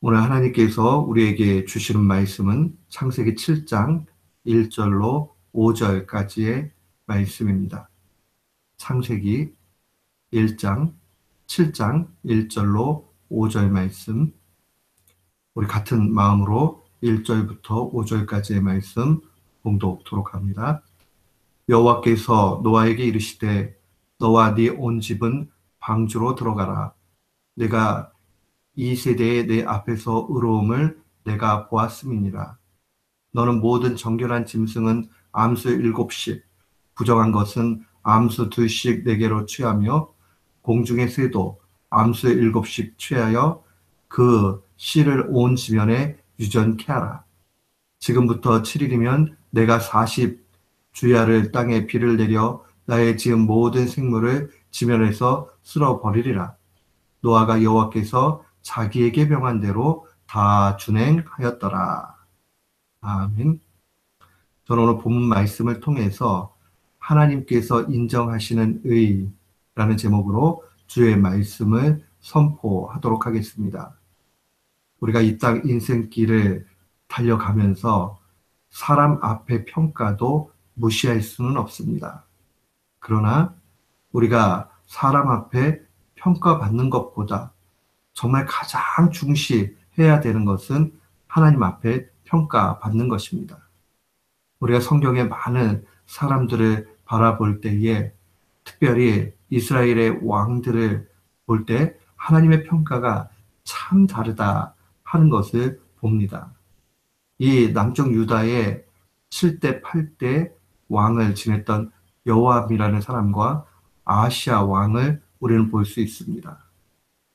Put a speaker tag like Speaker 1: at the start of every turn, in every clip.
Speaker 1: 오늘 하나님께서 우리에게 주시는 말씀은 창세기 7장 1절로 5절까지의 말씀입니다. 창세기 1장 7장 1절로 5절 말씀, 우리 같은 마음으로 1절부터 5절까지의 말씀 봉독토록 합니다. 여호와께서 노아에게 이르시되 너와 네 온 집은 방주로 들어가라. 내가 이 세대에 내 앞에서 의로움을 내가 보았음이니라. 너는 모든 정결한 짐승은 암수 7씩, 부정한 것은 암수 2씩 내게로 취하며 공중의 새도 암수 7씩 취하여 그 씨를 온 지면에 유전케 하라. 지금부터 7일이면 내가 40주야를 땅에 비를 내려 나의 지은 모든 생물을 지면에서 쓸어버리리라. 노아가 여호와께서 자기에게 명한 대로 다 준행하였더라. 아멘. 저는 오늘 본문 말씀을 통해서 하나님께서 인정하시는 의라는 제목으로 주의 말씀을 선포하도록 하겠습니다. 우리가 이 땅 인생길을 달려가면서 사람 앞의 평가도 무시할 수는 없습니다. 그러나 우리가 사람 앞에 평가받는 것보다 정말 가장 중시해야 되는 것은 하나님 앞에 평가받는 것입니다. 우리가 성경의 많은 사람들을 바라볼 때에 특별히 이스라엘의 왕들을 볼 때 하나님의 평가가 참 다르다 하는 것을 봅니다. 이 남쪽 유다의 7대, 8대 왕을 지냈던 여호람이라는 사람과 아하시아 왕을 우리는 볼 수 있습니다.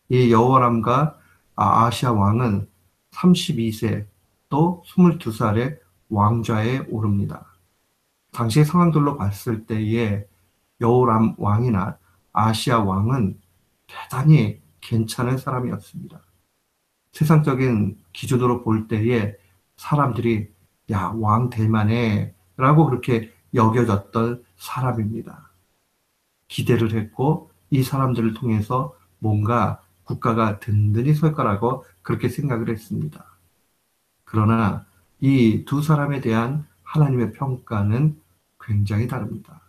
Speaker 1: 이 여호람과 아하시아 왕은 32세 또 22살의 왕좌에 오릅니다. 당시의 상황들로 봤을 때에 여호람 왕이나 아하시아 왕은 대단히 괜찮은 사람이었습니다. 세상적인 기준으로 볼 때에 사람들이 야, 왕 될만해 라고 그렇게 여겨졌던 사람입니다. 기대를 했고 이 사람들을 통해서 뭔가 국가가 든든히 설 거라고 그렇게 생각을 했습니다. 그러나 이 두 사람에 대한 하나님의 평가는 굉장히 다릅니다.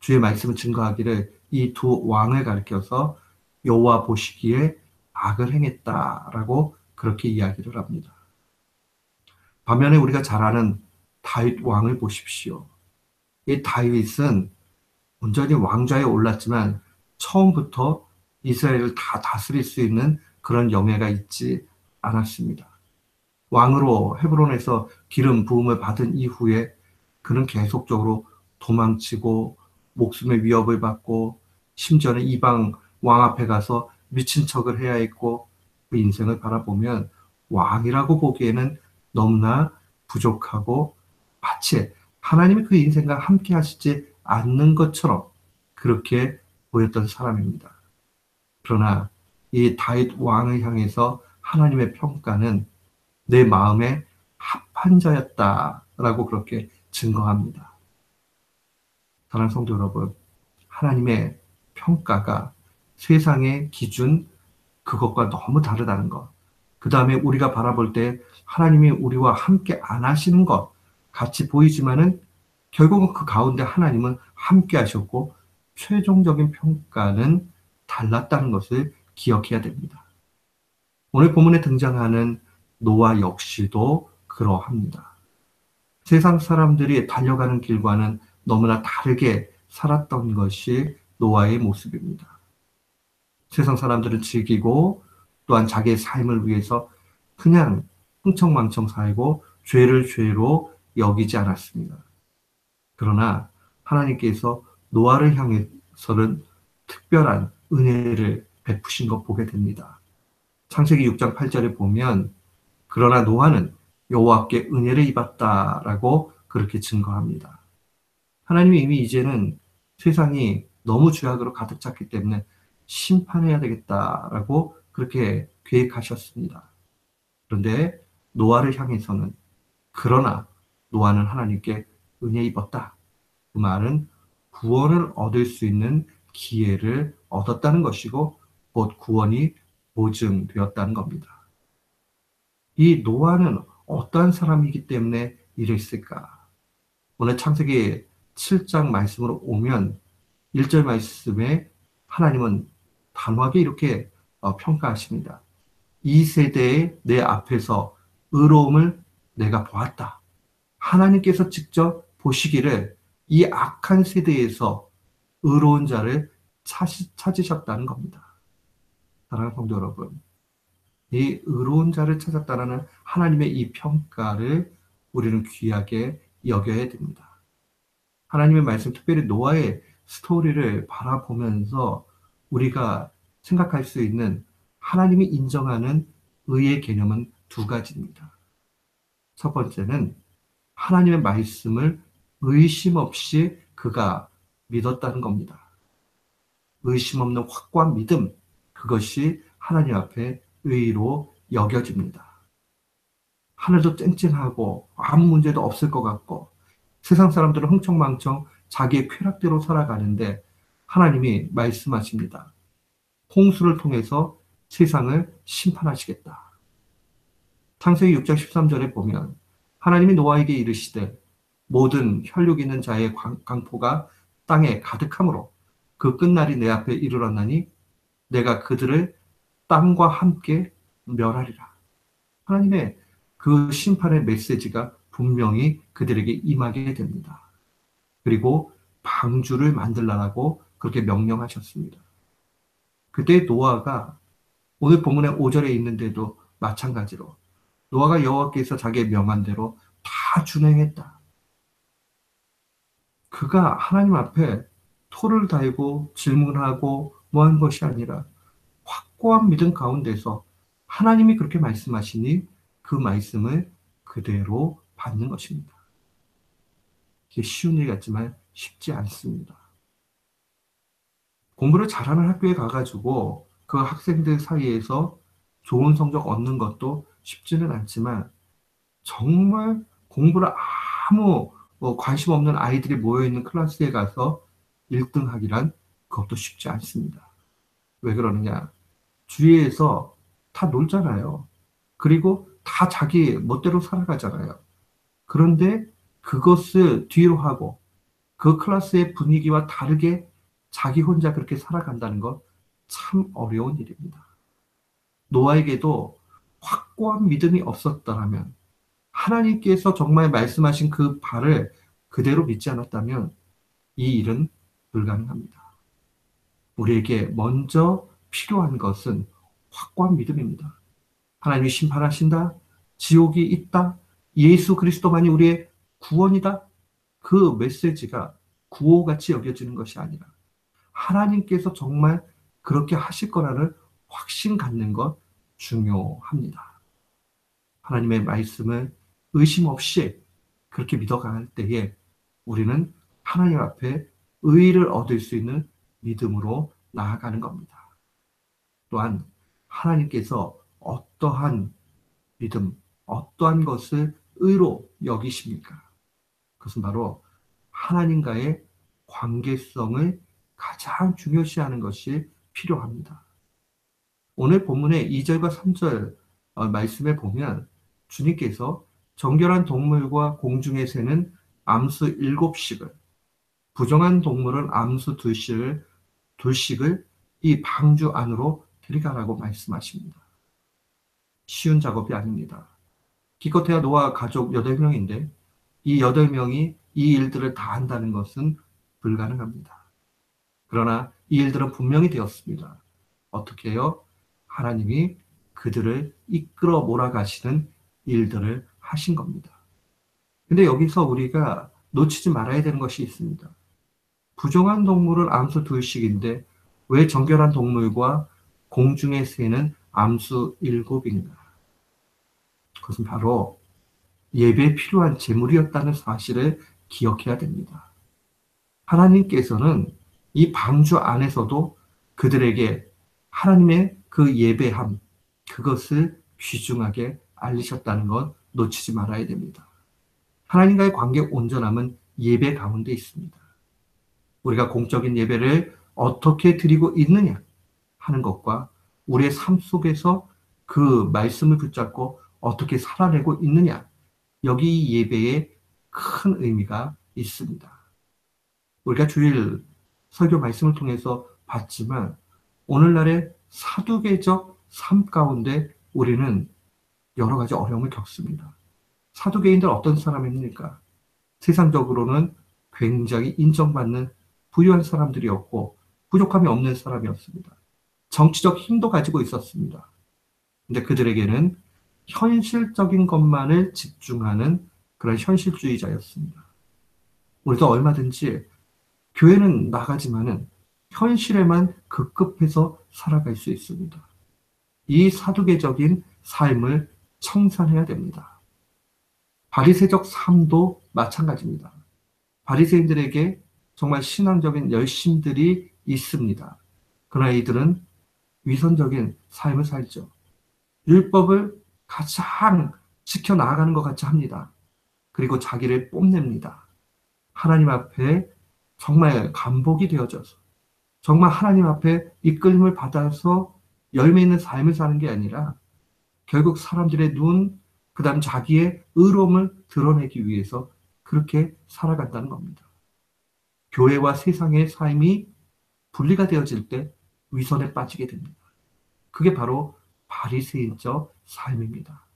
Speaker 1: 주의 말씀을 증거하기를 이 두 왕을 가리켜서 여호와 보시기에 악을 행했다라고 그렇게 이야기를 합니다. 반면에 우리가 잘 아는 다윗 왕을 보십시오. 이 다윗은 온전히 왕좌에 올랐지만 처음부터 이스라엘을 다 다스릴 수 있는 그런 영예가 있지 않았습니다. 왕으로 헤브론에서 기름 부음을 받은 이후에 그는 계속적으로 도망치고 목숨의 위협을 받고 심지어는 이방 왕 앞에 가서 미친 척을 해야 했고 그 인생을 바라보면 왕이라고 보기에는 너무나 부족하고 마치 하나님이 그 인생과 함께 하시지 않는 것처럼 그렇게 보였던 사람입니다. 그러나 이 다윗 왕을 향해서 하나님의 평가는 내 마음에 합한 자였다라고 그렇게 증거합니다. 사랑하는 성도 여러분, 하나님의 평가가 세상의 기준 그것과 너무 다르다는 것. 그 다음에 우리가 바라볼 때 하나님이 우리와 함께 안 하시는 것 같이 보이지만은 결국은 그 가운데 하나님은 함께 하셨고 최종적인 평가는 달랐다는 것을 기억해야 됩니다. 오늘 본문에 등장하는 노아 역시도 그러합니다. 세상 사람들이 달려가는 길과는 너무나 다르게 살았던 것이 노아의 모습입니다. 세상 사람들은 즐기고 또한 자기의 삶을 위해서 그냥 흥청망청 살고 죄를 죄로 여기지 않았습니다. 그러나 하나님께서 노아를 향해서는 특별한 은혜를 베푸신 것 보게 됩니다. 창세기 6장 8절에 보면 그러나 노아는 여호와께 은혜를 입었다라고 그렇게 증거합니다. 하나님이 이미 이제는 세상이 너무 죄악으로 가득 찼기 때문에 심판해야 되겠다라고 그렇게 계획하셨습니다. 그런데 노아를 향해서는 그러나 노아는 하나님께 은혜 입었다. 그 말은 구원을 얻을 수 있는 기회를 얻었다는 것이고 곧 구원이 보증되었다는 겁니다. 이 노아는 어떠한 사람이기 때문에 이랬을까? 오늘 창세기 7장 말씀으로 오면 1절 말씀에 하나님은 단호하게 이렇게 평가하십니다. 이 세대에 내 앞에서 의로움을 내가 보았다. 하나님께서 직접 보시기를 이 악한 세대에서 의로운 자를 찾으셨다는 겁니다. 사랑하는 성도 여러분, 이 의로운 자를 찾았다는 하나님의 이 평가를 우리는 귀하게 여겨야 됩니다. 하나님의 말씀, 특별히 노아의 스토리를 바라보면서 우리가 생각할 수 있는 하나님이 인정하는 의의 개념은 두 가지입니다. 첫 번째는 하나님의 말씀을 의심 없이 그가 믿었다는 겁니다. 의심 없는 확고한 믿음, 그것이 하나님 앞에 의로 여겨집니다. 하늘도 쨍쨍하고 아무 문제도 없을 것 같고 세상 사람들은 흥청망청 자기의 쾌락대로 살아가는데 하나님이 말씀하십니다. 홍수를 통해서 세상을 심판하시겠다. 창세기 6장 13절에 보면 하나님이 노아에게 이르시되 모든 혈육 있는 자의 강포가 땅에 가득하므로 그 끝날이 내 앞에 이르렀나니 내가 그들을 땅과 함께 멸하리라. 하나님의 그 심판의 메시지가 분명히 그들에게 임하게 됩니다. 그리고 방주를 만들라고 그렇게 명령하셨습니다. 그때 노아가 오늘 본문의 5절에 있는데도 마찬가지로 노아가 여호와께서 자기의 명한 대로 다 준행했다. 그가 하나님 앞에 토를 달고 질문하고 뭐 한 것이 아니라 확고한 믿음 가운데서 하나님이 그렇게 말씀하시니 그 말씀을 그대로 받는 것입니다. 이게 쉬운 일 같지만 쉽지 않습니다. 공부를 잘하는 학교에 가가지고 그 학생들 사이에서 좋은 성적 얻는 것도 쉽지는 않지만 정말 공부를 아무 관심 없는 아이들이 모여있는 클래스에 가서 1등 하기란 그것도 쉽지 않습니다. 왜 그러느냐? 주위에서 다 놀잖아요. 그리고 다 자기 멋대로 살아가잖아요. 그런데 그것을 뒤로 하고 그 클래스의 분위기와 다르게 자기 혼자 그렇게 살아간다는 건 참 어려운 일입니다. 노아에게도 확고한 믿음이 없었다면 하나님께서 정말 말씀하신 그 바를 그대로 믿지 않았다면 이 일은 불가능합니다. 우리에게 먼저 필요한 것은 확고한 믿음입니다. 하나님이 심판하신다. 지옥이 있다. 예수 그리스도만이 우리의 구원이다. 그 메시지가 구호같이 여겨지는 것이 아니라 하나님께서 정말 그렇게 하실 거라는 확신 갖는 것 중요합니다. 하나님의 말씀을 의심 없이 그렇게 믿어갈 때에 우리는 하나님 앞에 의의를 얻을 수 있는 믿음으로 나아가는 겁니다. 또한 하나님께서 어떠한 믿음, 어떠한 것을 의로 여기십니까? 그것은 바로 하나님과의 관계성을 가장 중요시하는 것이 필요합니다. 오늘 본문의 2절과 3절 말씀에 보면 주님께서 정결한 동물과 공중에 새는 암수 7씩을, 부정한 동물은 암수 2씩을 이 방주 안으로 들어가라고 말씀하십니다. 쉬운 작업이 아닙니다. 기껏해야 노아 가족 8명인데 이 8명이 이 일들을 다 한다는 것은 불가능합니다. 그러나 이 일들은 분명히 되었습니다. 어떻게 해요? 하나님이 그들을 이끌어 몰아가시는 일들을 하신 겁니다. 근데 여기서 우리가 놓치지 말아야 되는 것이 있습니다. 부정한 동물은 암수 2씩인데 왜 정결한 동물과 공중에 새는 암수 7인가? 그것은 바로 예배에 필요한 제물이었다는 사실을 기억해야 됩니다. 하나님께서는 이 방주 안에서도 그들에게 하나님의 그 예배함, 그것을 귀중하게 알리셨다는 것 놓치지 말아야 됩니다. 하나님과의 관계 온전함은 예배 가운데 있습니다. 우리가 공적인 예배를 어떻게 드리고 있느냐 하는 것과 우리의 삶 속에서 그 말씀을 붙잡고 어떻게 살아내고 있느냐. 여기 예배에 큰 의미가 있습니다. 우리가 주일 설교 말씀을 통해서 봤지만 오늘날의 사두개적 삶 가운데 우리는 여러 가지 어려움을 겪습니다. 사두개인들 어떤 사람입니까? 세상적으로는 굉장히 인정받는 부유한 사람들이었고 부족함이 없는 사람이었습니다. 정치적 힘도 가지고 있었습니다. 근데 그들에게는 현실적인 것만을 집중하는 그런 현실주의자였습니다. 우리도 얼마든지 교회는 나가지만은 현실에만 급급해서 살아갈 수 있습니다. 이 사두개적인 삶을 청산해야 됩니다. 바리새적 삶도 마찬가지입니다. 바리새인들에게 정말 신앙적인 열심들이 있습니다. 그러나 이들은 위선적인 삶을 살죠. 율법을 가장 지켜나가는 것 같이 합니다. 그리고 자기를 뽐냅니다. 하나님 앞에 정말 감복이 되어져서 정말 하나님 앞에 이끌림을 받아서 열매 있는 삶을 사는 게 아니라 결국 사람들의 눈, 그 다음 자기의 의로움을 드러내기 위해서 그렇게 살아간다는 겁니다. 교회와 세상의 삶이 분리가 되어질 때 위선에 빠지게 됩니다. 그게 바로 바리새인적 삶입니다.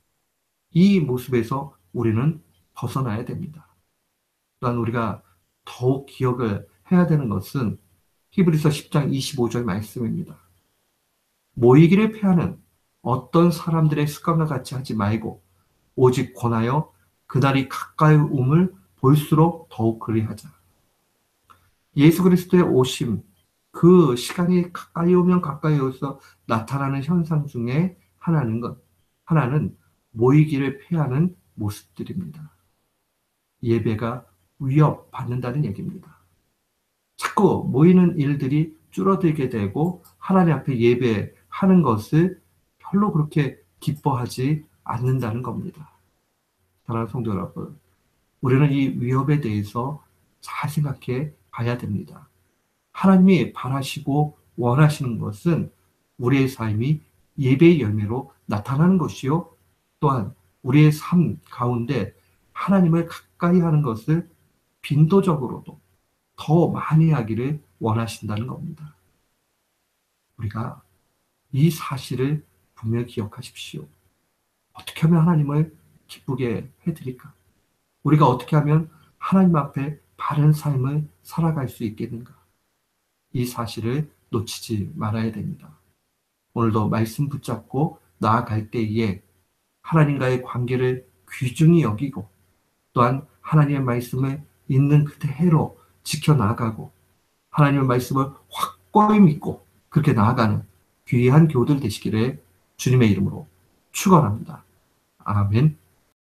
Speaker 1: 이 모습에서 우리는 벗어나야 됩니다. 또한 우리가 더욱 기억을 해야 되는 것은 히브리서 10장 25절 말씀입니다. 모이기를 패하는 어떤 사람들의 습관과 같이 하지 말고 오직 권하여 그날이 가까이 옴을 볼수록 더욱 그리하자. 예수 그리스도의 오심, 그 시간이 가까이 오면 가까이 오서 나타나는 현상 중에 하나는 모이기를 패하는 모습들입니다. 예배가 위협받는다는 얘기입니다. 자꾸 모이는 일들이 줄어들게 되고 하나님 앞에 예배하는 것을 별로 그렇게 기뻐하지 않는다는 겁니다. 사랑하는 성도 여러분, 우리는 이 위협에 대해서 잘 생각해 봐야 됩니다. 하나님이 바라시고 원하시는 것은 우리의 삶이 예배의 열매로 나타나는 것이요. 또한 우리의 삶 가운데 하나님을 가까이 하는 것을 빈도적으로도 더 많이 하기를 원하신다는 겁니다. 우리가 이 사실을 분명히 기억하십시오. 어떻게 하면 하나님을 기쁘게 해드릴까? 우리가 어떻게 하면 하나님 앞에 바른 삶을 살아갈 수 있겠는가? 이 사실을 놓치지 말아야 됩니다. 오늘도 말씀 붙잡고 나아갈 때에 하나님과의 관계를 귀중히 여기고 또한 하나님의 말씀을 있는 그대로 지켜나가고 하나님의 말씀을 확고히 믿고 그렇게 나아가는 귀한 교우들 되시기를 주님의 이름으로 축원합니다. 아멘.